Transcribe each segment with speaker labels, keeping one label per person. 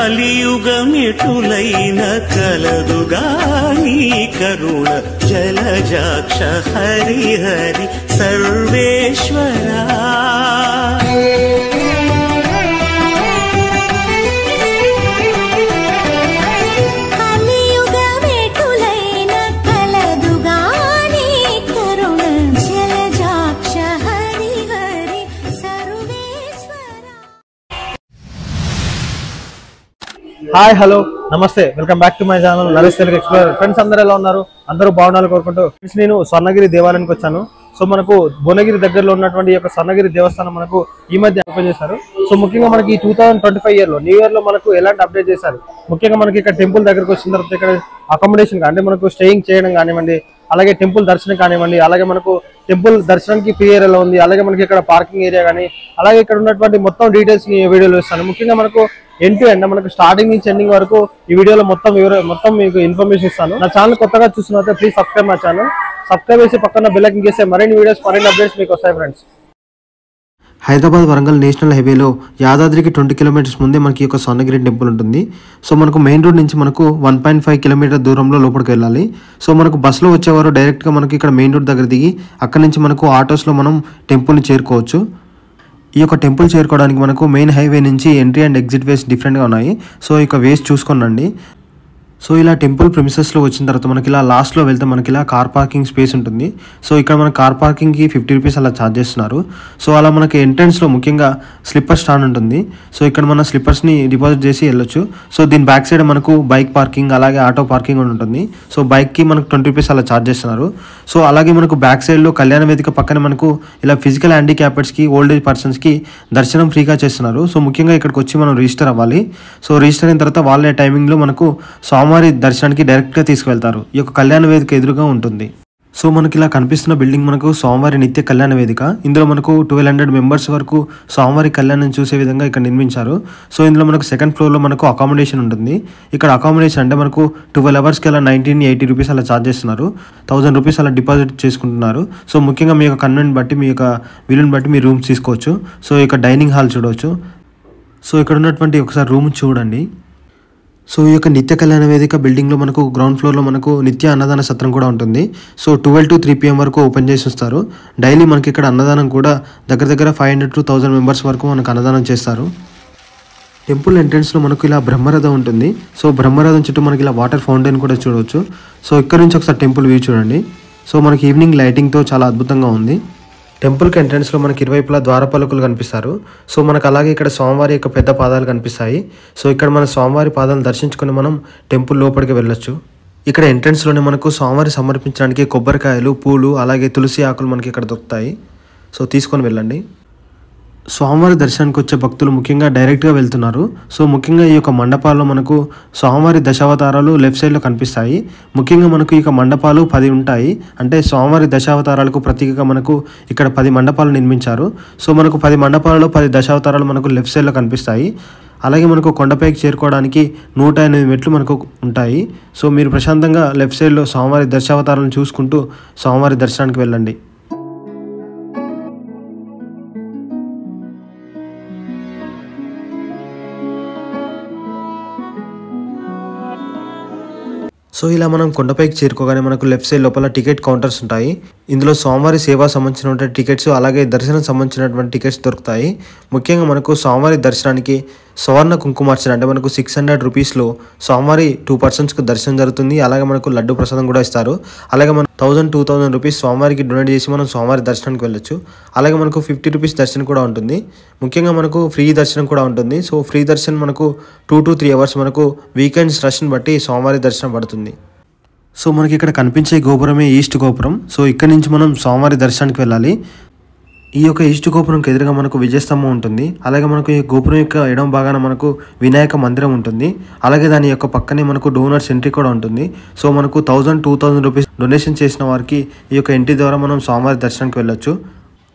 Speaker 1: కలియుగమిటులైన కలదుగాని కరుణ జలజాక్ష Hari Hari సర్వేశ్వరా
Speaker 2: hi hello నమస్తే welcome back to my channel Naresh Telugu explorer. Friends అందరూ ఎలా ఉన్నారు? అందరూ బాగుండాలని కోరుకుంటూ ఫ్రెండ్స్ నేను స్వర్ణగిరి దేవాలయానికి వచ్చాను. సో మనకు భువనగిరి దగ్గరలో ఉన్నటువంటి ఈ యొక్క స్వర్ణగిరి దేవస్థానం మనకు ఈ మధ్య ఓపెన్ చేశారు. సో ముఖ్యంగా మనకి ఈ 2025 ఇయర్ లో న్యూ ఇయర్ లో మనకు ఎలాంటి అప్డేట్ చేశారు, ముఖ్యంగా మనకి ఇక్కడ టెంపుల్ దగ్గరకు వచ్చిన తర్వాత ఇక్కడ అకామిడేషన్ అంటే మనకు స్టేయింగ్ చేయడం కానివ్వండి, అలాగే టెంపుల్ దర్శనం కానివ్వండి, అలాగే మనకు టెంపుల్ దర్శనానికి ఫ్రీ ఏరియాలో ఉంది, అలాగే మనకి ఇక్కడ పార్కింగ్ ఏరియా కానీ, అలాగే ఇక్కడ ఉన్నటువంటి మొత్తం డీటెయిల్స్ ఈ వీడియోలో ఇస్తాను. ముఖ్యంగా మనకు ఎండ్ టు ఎండ్ మనకు స్టార్టింగ్ నుంచి ఎండింగ్ వరకు ఈ వీడియోలో మొత్తం మీకు ఇన్ఫర్మేషన్ ఇస్తాను. నా ఛానల్ కొత్తగా చూస్తున్నట్లయితే please subscribe my channel, subscribe చేసి పక్కన బెల్ ఐకాన్ చేస్తే మరిన్ని వీడియోస్ మరిన్ని అప్డేట్స్ మీకు వస్తాయి ఫ్రెండ్స్.
Speaker 3: హైదరాబాద్ వరంగల్ నేషనల్ హైవేలో యాదాద్రికి 20 కిలోమీటర్స్ ముందే మనకి ఒక స్వర్ణగిరి టెంపుల్ ఉంటుంది. సో మనకు మెయిన్ రోడ్ నుంచి మనకు 1.5 కిలోమీటర్ దూరంలో లోపలికి వెళ్ళాలి. సో మనకు బస్సులో వచ్చేవారు డైరెక్ట్గా మనకి ఇక్కడ మెయిన్ రోడ్ దగ్గర దిగి అక్కడ నుంచి మనకు ఆటోస్లో మనం టెంపుల్ని చేరుకోవచ్చు. ఈ యొక్క టెంపుల్ చేరుకోవడానికి మనకు మెయిన్ హైవే నుంచి ఎంట్రీ అండ్ ఎగ్జిట్ వేస్ డిఫరెంట్గా ఉన్నాయి. సో ఇక వేస్ చూసుకోనండి. సో ఇలా టెంపుల్ ప్రిమిసెస్లో వచ్చిన తర్వాత మనకి ఇలా లాస్ట్లో వెళ్తే మనకి ఇలా కార్ పార్కింగ్ స్పేస్ ఉంటుంది. సో ఇక్కడ మన కార్ పార్కింగ్కి 50 రూపీస్ అలా ఛార్జ్ చేస్తున్నారు. సో అలా మనకి ఎంట్రన్స్లో ముఖ్యంగా స్లిప్పర్ స్టాండ్ ఉంటుంది. సో ఇక్కడ మన స్లిప్పర్స్ని డిపాజిట్ చేసి వెళ్ళొచ్చు. సో దీని బ్యాక్ సైడ్ మనకు బైక్ పార్కింగ్ అలాగే ఆటో పార్కింగ్ ఉంటుంది. సో బైక్కి మనకు 20 రూపీస్ అలా ఛార్జ్ చేస్తున్నారు. సో అలాగే మనకు బ్యాక్ సైడ్లో కళ్యాణ వేదిక పక్కన మనకు ఇలా ఫిజికల్ హ్యాండిక్యాప్డ్స్కి ఓల్డ్ ఏజ్ పర్సన్స్కి దర్శనం ఫ్రీగా చేస్తున్నారు. సో ముఖ్యంగా ఇక్కడికి వచ్చి మనం రిజిస్టర్ అవ్వాలి. సో రిజిస్టర్ అయిన తర్వాత వాళ్ళ టైమింగ్లో మనకు స్వామివారి దర్శనానికి డైరెక్ట్గా తీసుకువెళ్తారు. ఈ యొక్క కళ్యాణ వేదిక ఎదురుగా ఉంటుంది. సో మనకి ఇలా కనిపిస్తున్న బిల్డింగ్ మనకు స్వామివారి నిత్య కళ్యాణ వేదిక. ఇందులో మనకు 1200 మెంబర్స్ వరకు స్వామివారి కళ్యాణం చూసే విధంగా ఇక్కడ నిర్మించారు. సో ఇందులో మనకు సెకండ్ ఫ్లోర్లో మనకు అకామిడేషన్ ఉంటుంది. ఇక్కడ అకామిడేషన్ అంటే మనకు 12 అవర్స్కి అలా 1980 రూపీస్ అలా ఛార్జ్ చేస్తున్నారు. 1000 రూపీస్ అలా డిపాజిట్ చేసుకుంటున్నారు. సో ముఖ్యంగా మీ యొక్క కన్వెంట్ బట్టి మీ యొక్క వీలుని బట్టి మీ రూమ్స్ తీసుకోవచ్చు. సో ఇక డైనింగ్ హాల్ చూడవచ్చు. సో ఇక్కడ ఉన్నటువంటి ఒకసారి రూమ్ చూడండి. సో ఈ యొక్క నిత్య కళ్యాణ వేదిక బిల్డింగ్లో మనకు గ్రౌండ్ ఫ్లోర్లో మనకు నిత్య అన్నదాన సత్రం కూడా ఉంటుంది. సో 12 to 3 PM వరకు ఓపెన్ చేసి వస్తారు. డైలీ మనకి ఇక్కడ అన్నదానం కూడా దగ్గర 500 to 1000 మెంబర్స్ వరకు మనకు అన్నదానం చేస్తారు. టెంపుల్ ఎంట్రన్స్లో మనకు ఇలా బ్రహ్మరథం ఉంటుంది. సో బ్రహ్మరథం చుట్టూ మనకి ఇలా వాటర్ ఫౌంటైన్ కూడా చూడవచ్చు. సో ఇక్కడ నుంచి ఒకసారి టెంపుల్ వ్యూ చూడండి. సో మనకి ఈవినింగ్ లైటింగ్తో చాలా అద్భుతంగా ఉంది. టెంపుల్కి ఎంట్రన్స్లో మనకి ఇరువైపులా ద్వారపాలకులు కనిపిస్తారు. సో మనకు అలాగే ఇక్కడ స్వామివారి యొక్క పెద్ద పాదాలు కనిపిస్తాయి. సో ఇక్కడ మన స్వామివారి పాదాలను దర్శించుకొని మనం టెంపుల్ లోపలికి వెళ్ళొచ్చు. ఇక్కడ ఎంట్రన్స్లోనే మనకు స్వామివారి సమర్పించడానికి కొబ్బరికాయలు, పూలు అలాగే తులసి ఆకులు మనకి ఇక్కడ దొరుకుతాయి. సో తీసుకొని వెళ్ళండి. స్వామివారి దర్శనానికి వచ్చే భక్తులు ముఖ్యంగా డైరెక్ట్గా వెళ్తున్నారు. సో ముఖ్యంగా ఈ యొక్క మండపాల్లో మనకు స్వామివారి దశావతారాలు లెఫ్ట్ సైడ్లో కనిపిస్తాయి. ముఖ్యంగా మనకు ఈ యొక్క మండపాలు 10 ఉంటాయి. అంటే స్వామివారి దశావతారాలకు ప్రతీకగా మనకు ఇక్కడ 10 మండపాలు నిర్మించారు. సో మనకు 10 మండపాలలో 10 దశావతారాలు మనకు లెఫ్ట్ సైడ్లో కనిపిస్తాయి. అలాగే మనకు కొండపైకి చేరుకోవడానికి 108 మెట్లు మనకు ఉంటాయి. సో మీరు ప్రశాంతంగా లెఫ్ట్ సైడ్లో స్వామివారి దశావతారాలను చూసుకుంటూ స్వామివారి దర్శనానికి వెళ్ళండి. సో ఇలా మనం కొండపైకి చేరుకోగానే మనకు లెఫ్ట్ సైడ్ లోపల టికెట్ కౌంటర్స్ ఉంటాయి. ఇందులో స్వామివారి సేవ సంబంధించినటువంటి టికెట్స్ అలాగే దర్శనం సంబంధించినటువంటి టికెట్స్ దొరుకుతాయి. ముఖ్యంగా మనకు స్వామివారి దర్శనానికి సువర్ణ కుంకుమార్చన అంటే మనకు 600 రూపీస్లో స్వామివారి 2 personsకు దర్శనం జరుగుతుంది. అలాగే మనకు లడ్డు ప్రసాదం కూడా ఇస్తారు. అలాగే మనం 1000-2000 రూపీస్ స్వామివారికి డొనేట్ చేసి మనం స్వామివారి దర్శనానికి వెళ్ళొచ్చు. అలాగే మనకు 50 రూపీస్ దర్శనం కూడా ఉంటుంది. ముఖ్యంగా మనకు ఫ్రీ దర్శనం కూడా ఉంటుంది. సో ఫ్రీ దర్శనం మనకు 2 to 3 అవర్స్ మనకు వీకెండ్స్ రష్ని బట్టి స్వామివారి దర్శనం పడుతుంది. సో మనకి ఇక్కడ కనిపించే గోపురమే ఈస్ట్ గోపురం. సో ఇక్కడ నుంచి మనం స్వామివారి దర్శనానికి వెళ్ళాలి. ఈ యొక్క ఈస్ట్ గోపురంకి ఎదురుగా మనకు విజయస్తంభం ఉంటుంది. అలాగే మనకు ఈ గోపురం యొక్క ఎడమ భాగాన మనకు వినాయక మందిరం ఉంటుంది. అలాగే దాని యొక్క పక్కనే మనకు డోనర్స్ ఎంట్రీ కూడా ఉంటుంది. సో మనకు 1000-2000 రూపీస్ డొనేషన్ చేసిన వారికి ఈ యొక్క ఎంట్రీ ద్వారా మనం స్వామివారి దర్శనానికి వెళ్ళొచ్చు.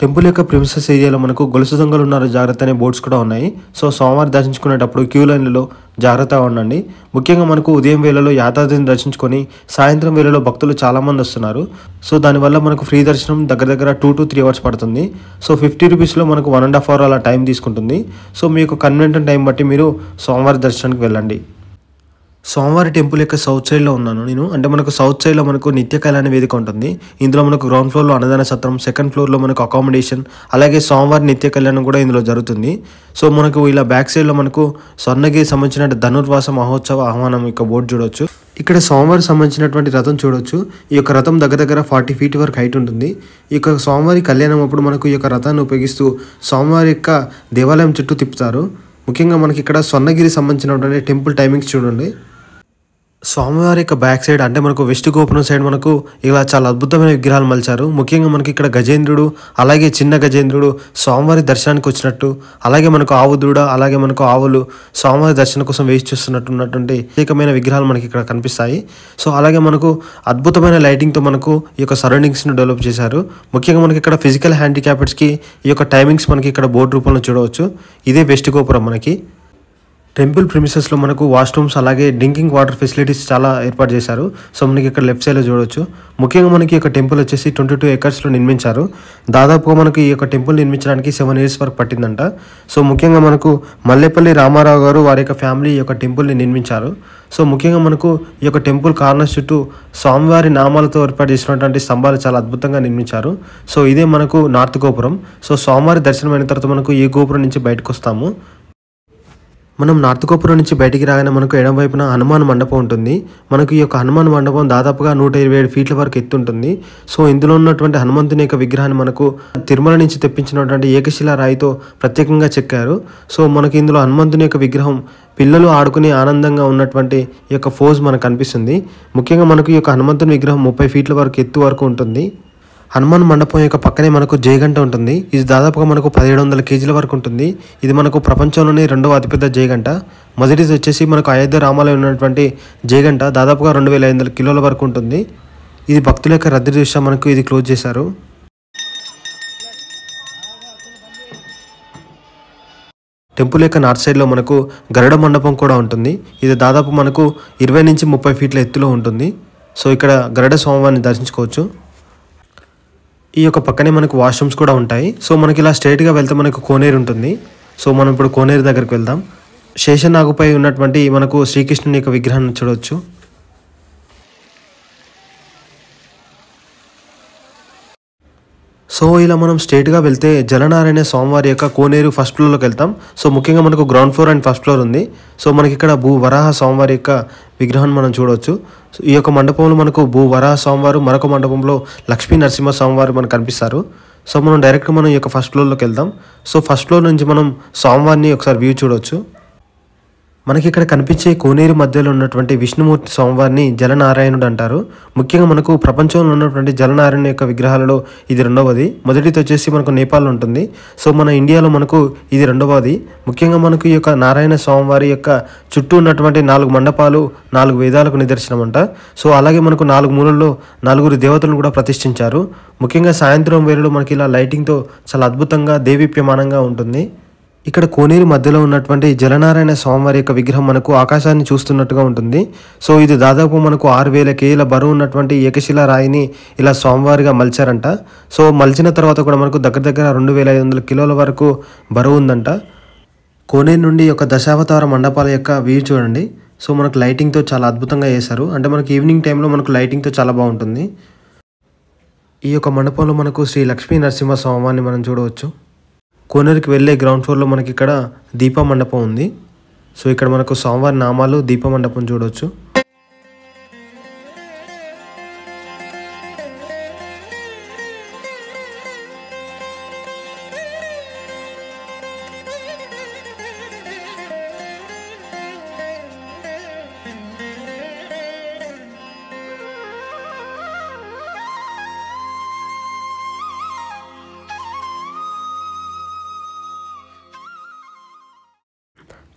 Speaker 3: టెంపుల్ యొక్క ప్రిమిసెస్ ఏరియాలో మనకు గొలుసు దొంగలు ఉన్నారు జాగ్రత్త అనే బోర్డ్స్ కూడా ఉన్నాయి. సో స్వామివారి దర్శించుకునేటప్పుడు క్యూ లైన్లలో జాగ్రత్తగా ఉండండి. ముఖ్యంగా మనకు ఉదయం వేళలో యాదాద్రిని దర్శించుకొని సాయంత్రం వేళలో భక్తులు చాలామంది వస్తున్నారు. సో దానివల్ల మనకు ఫ్రీ దర్శనం దగ్గర 2 to 3 hours పడుతుంది. సో 50 రూపీస్లో మనకు 1.5 hour అలా టైం తీసుకుంటుంది. సో మీకు కన్వీనియంట్ టైం బట్టి మీరు స్వామివారి దర్శనానికి వెళ్ళండి. స్వామివారి టెంపుల్ యొక్క సౌత్ సైడ్లో ఉన్నాను నేను. అంటే మనకు సౌత్ సైడ్లో మనకు నిత్య కళ్యాణ వేదిక ఉంటుంది. ఇందులో మనకు గ్రౌండ్ ఫ్లోర్లో అన్నదాన సత్రం, సెకండ్ ఫ్లోర్లో మనకు అకామిడేషన్, అలాగే స్వామివారి నిత్య కళ్యాణం కూడా ఇందులో జరుగుతుంది. సో మనకు ఇలా బ్యాక్ సైడ్లో మనకు స్వర్ణగిరి సంబంధించిన ధనుర్వాస మహోత్సవ ఆహ్వానం యొక్క బోర్డు చూడొచ్చు. ఇక్కడ స్వామివారికి సంబంధించినటువంటి రథం చూడొచ్చు. ఈ యొక్క రథం దగ్గర 40 feet వరకు హైట్ ఉంటుంది. ఈ యొక్క స్వామివారి కళ్యాణం అప్పుడు మనకు ఈ యొక్క రథాన్ని ఉపయోగిస్తూ స్వామివారి యొక్క దేవాలయం చుట్టూ తిప్పుతారు. ముఖ్యంగా మనకి ఇక్కడ స్వర్ణగిరి సంబంధించినటువంటి టెంపుల్ టైమింగ్స్ చూడండి. స్వామివారి యొక్క బ్యాక్ సైడ్ అంటే మనకు వెస్ట్ గోపురం సైడ్ మనకు ఇలా చాలా అద్భుతమైన విగ్రహాలు మలిచారు. ముఖ్యంగా మనకి ఇక్కడ గజేంద్రుడు, అలాగే చిన్న గజేంద్రుడు స్వామివారి దర్శనానికి వచ్చినట్టు, అలాగే మనకు ఆవు దూడ, అలాగే మనకు ఆవులు స్వామివారి దర్శనం కోసం వేచి చూస్తున్నట్టు ఉన్నటువంటి ప్రత్యేకమైన విగ్రహాలు మనకి ఇక్కడ కనిపిస్తాయి. సో అలాగే మనకు అద్భుతమైన లైటింగ్తో మనకు ఈ యొక్క సరౌండింగ్స్ని డెవలప్ చేశారు. ముఖ్యంగా మనకి ఇక్కడ ఫిజికల్ హ్యాండిక్యాప్డ్స్కి ఈ యొక్క టైమింగ్స్ మనకి ఇక్కడ బోర్డు రూపంలో చూడవచ్చు. ఇదే వెస్ట్ గోపురం. మనకి టెంపుల్ ప్రిమిసెస్లో మనకు వాష్రూమ్స్, అలాగే డ్రింకింగ్ వాటర్ ఫెసిలిటీస్ చాలా ఏర్పాటు చేశారు. సో మనకి ఇక్కడ లెఫ్ట్ సైడ్లో చూడవచ్చు. ముఖ్యంగా మనకి ఈ యొక్క టెంపుల్ వచ్చేసి 22 acresలో నిర్మించారు. దాదాపుగా మనకి ఈ యొక్క టెంపుల్ నిర్మించడానికి 7 years వరకు పట్టిందంట. సో ముఖ్యంగా మనకు మల్లేపల్లి రామారావు గారు వారి యొక్క ఫ్యామిలీ ఈ యొక్క టెంపుల్ని నిర్మించారు. సో ముఖ్యంగా మనకు ఈ యొక్క టెంపుల్ కార్నర్స్ చుట్టూ స్వామివారి నామాలతో ఏర్పాటు చేసినటువంటి స్తంభాలు చాలా అద్భుతంగా నిర్మించారు. సో ఇదే మనకు నార్త్ గోపురం. సో స్వామివారి దర్శనం అయిన తర్వాత మనకు ఈ గోపురం నుంచి బయటకు వస్తాము. మనం నార్త్ గోపురం నుంచి బయటికి రాగానే మనకు ఎడమ వైపున హనుమాన్ మండపం ఉంటుంది. మనకు ఈ యొక్క హనుమాన్ మండపం దాదాపుగా 127 feet వరకు ఎత్తుంటుంది. సో ఇందులో ఉన్నటువంటి హనుమంతుని యొక్క విగ్రహాన్ని మనకు తిరుమల నుంచి తెప్పించినటువంటి ఏకశిలా రాయితో ప్రత్యేకంగా చెక్కారు. సో మనకి ఇందులో హనుమంతుని యొక్క విగ్రహం పిల్లలు ఆడుకుని ఆనందంగా ఉన్నటువంటి ఈ యొక్క ఫోజ్ మనకు కనిపిస్తుంది. ముఖ్యంగా మనకు ఈ యొక్క హనుమంతుని విగ్రహం 30 feet వరకు ఎత్తు వరకు ఉంటుంది. హనుమాన్ మండపం యొక్క పక్కనే మనకు జయగంట ఉంటుంది. ఇది దాదాపుగా మనకు 1700 kg వరకు ఉంటుంది. ఇది మనకు ప్రపంచంలోనే 2వ అతిపెద్ద జయగంట. మొదటిది వచ్చేసి మనకు అయోధ్య రామాలయం ఉన్నటువంటి జయగంట దాదాపుగా 2500 kilos వరకు ఉంటుంది. ఇది భక్తుల యొక్క రద్దీ దృష్ట్యా మనకు ఇది క్లోజ్ చేశారు. టెంపుల్ యొక్క నార్త్ సైడ్లో మనకు గరుడ మండపం కూడా ఉంటుంది. ఇది దాదాపు మనకు 20 నుంచి 30 feet ఎత్తులో ఉంటుంది. సో ఇక్కడ గరుడ స్వామివారిని దర్శించుకోవచ్చు. ఈ యొక్క పక్కనే మనకు వాష్రూమ్స్ కూడా ఉంటాయి. సో మనకి ఇలా స్ట్రైట్గా వెళ్తే మనకు కోనేరు ఉంటుంది. సో మనం ఇప్పుడు కోనేరు దగ్గరికి వెళ్దాం. శేషనాగుపై ఉన్నటువంటి మనకు శ్రీకృష్ణుని యొక్క విగ్రహాన్ని చూడవచ్చు. సో ఇలా మనం స్ట్రైట్గా వెళ్తే జలనారాయణ స్వామివారి యొక్క కోనేరు ఫస్ట్ ఫ్లోర్లోకి వెళ్తాం. సో ముఖ్యంగా మనకు ground floor and first floor ఉంది. సో మనకి ఇక్కడ భూ వరాహ స్వామివారి యొక్క విగ్రహాన్ని మనం చూడవచ్చు. సో ఈ యొక్క మండపంలో మనకు భూ వరాహ స్వామివారు, మరొక మండపంలో లక్ష్మీ నరసింహ స్వామివారు మనకు కనిపిస్తారు. సో మనం డైరెక్ట్గా మనం ఈ యొక్క ఫస్ట్ ఫ్లోర్లోకి వెళ్దాం. సో ఫస్ట్ ఫ్లోర్ నుంచి మనం స్వామివారిని ఒకసారి వ్యూ చూడవచ్చు. మనకి ఇక్కడ కనిపించే కోనేరు మధ్యలో ఉన్నటువంటి విష్ణుమూర్తి స్వామివారిని జలనారాయణుడు అంటారు. ముఖ్యంగా మనకు ప్రపంచంలో ఉన్నటువంటి జలనారాయణ యొక్క విగ్రహాలలో ఇది 2వది. మొదటిది వచ్చేసి మనకు నేపాల్లో ఉంటుంది. సో మన ఇండియాలో మనకు ఇది 2వది. ముఖ్యంగా మనకు ఈ యొక్క నారాయణ స్వామివారి యొక్క చుట్టూ ఉన్నటువంటి 4 మండపాలు 4 వేదాలకు నిదర్శనం అంట. సో అలాగే మనకు 4 మూలల్లో 4 దేవతలను కూడా ప్రతిష్ఠించారు. ముఖ్యంగా సాయంత్రం వేళలో మనకి ఇలా లైటింగ్తో చాలా అద్భుతంగా దేవీప్యమానంగా ఉంటుంది. ఇక్కడ కోనేరు మధ్యలో ఉన్నటువంటి జలనారాయణ స్వామివారి యొక్క విగ్రహం మనకు ఆకాశాన్ని చూస్తున్నట్టుగా ఉంటుంది. సో ఇది దాదాపు మనకు 6000 kg బరువు ఉన్నటువంటి ఏకశిలా రాయిని ఇలా స్వామివారిగా మలిచారంట. సో మలిచిన తర్వాత కూడా మనకు దగ్గర 2500 kilos వరకు బరువు ఉందంట. కోనేరు నుండి ఒక దశావతార మండపాల యొక్క వ్యూ చూడండి. సో మనకు లైటింగ్తో చాలా అద్భుతంగా చేశారు. అంటే మనకు ఈవినింగ్ టైంలో మనకు లైటింగ్తో చాలా బాగుంటుంది. ఈ యొక్క మండపంలో మనకు శ్రీ లక్ష్మీ నరసింహ స్వామివారిని మనం చూడవచ్చు. కోనేరుకి వెళ్ళే గ్రౌండ్ ఫ్లోర్లో మనకి ఇక్కడ దీప మండపం ఉంది. సో ఇక్కడ మనకు స్వామివారి నామాలు, దీప మండపం చూడవచ్చు.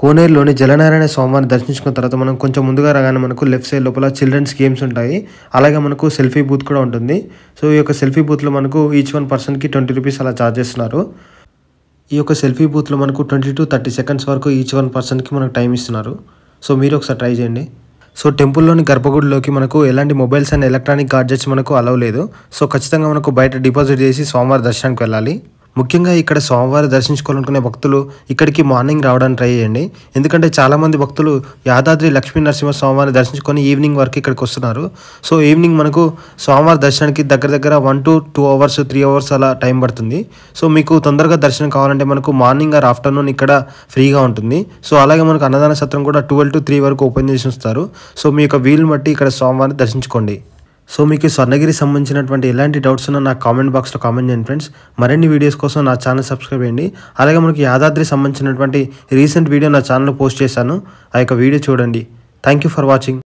Speaker 3: కోనేరులోని జలనారాయణ స్వామివారిని దర్శించుకున్న తర్వాత మనం కొంచెం ముందుగా రాగానే మనకు లెఫ్ట్ సైడ్ లోపల చిల్డ్రన్స్ గేమ్స్ ఉంటాయి. అలాగే మనకు సెల్ఫీ బూత్ కూడా ఉంటుంది. సో ఈ యొక్క సెల్ఫీ బూత్లో మనకు ఈచ్ 1 personకి 20 rupees అలా ఛార్జ్ చేస్తున్నారు. ఈ యొక్క సెల్ఫీ బూత్లో మనకు 20 to 30 seconds వరకు ఈచ్ 1 personకి మనకు టైం ఇస్తున్నారు. సో మీరు ఒకసారి ట్రై చేయండి. సో టెంపుల్లోని గర్భగుడిలోకి మనకు ఎలాంటి మొబైల్స్ అండ్ ఎలక్ట్రానిక్ గాడ్జెట్స్ మనకు అలౌ లేదు. సో ఖచ్చితంగా మనకు బయట డిపాజిట్ చేసి స్వామివారి దర్శనానికి వెళ్ళాలి. ముఖ్యంగా ఇక్కడ స్వామివారి దర్శించుకోవాలనుకునే భక్తులు ఇక్కడికి మార్నింగ్ రావడానికి ట్రై చేయండి. ఎందుకంటే చాలామంది భక్తులు యాదాద్రి లక్ష్మీ నరసింహ స్వామివారిని దర్శించుకొని ఈవినింగ్ వరకు ఇక్కడికి వస్తున్నారు. సో ఈవినింగ్ మనకు స్వామివారి దర్శనానికి దగ్గర 1 to 2 hours 3 hours అలా టైం పడుతుంది. సో మీకు తొందరగా దర్శనం కావాలంటే మనకు మార్నింగ్ ఆర్ ఆఫ్టర్నూన్ ఇక్కడ ఫ్రీగా ఉంటుంది. సో అలాగే మనకు అన్నదాన సత్రం కూడా 12 to 3 వరకు ఓపెన్ చేసి ఉంచుతారు. సో మీ యొక్క వీలు బట్టి ఇక్కడ స్వామివారిని దర్శించుకోండి. సో మీకు స్వర్ణగిరి సంబంధించినటువంటి ఎలాంటి డౌట్స్ ఉన్నా నాకు కామెంట్ బాక్స్లో కామెంట్ చేయండి ఫ్రెండ్స్. మరిన్ని వీడియోస్ కోసం నా ఛానల్ సబ్స్క్రైబ్ చేయండి. అలాగే మనకి యాదాద్రి సంబంధించినటువంటి రీసెంట్ వీడియో నా ఛానల్లో పోస్ట్ చేశాను. ఆ యొక్క వీడియో చూడండి. Thank you for watching.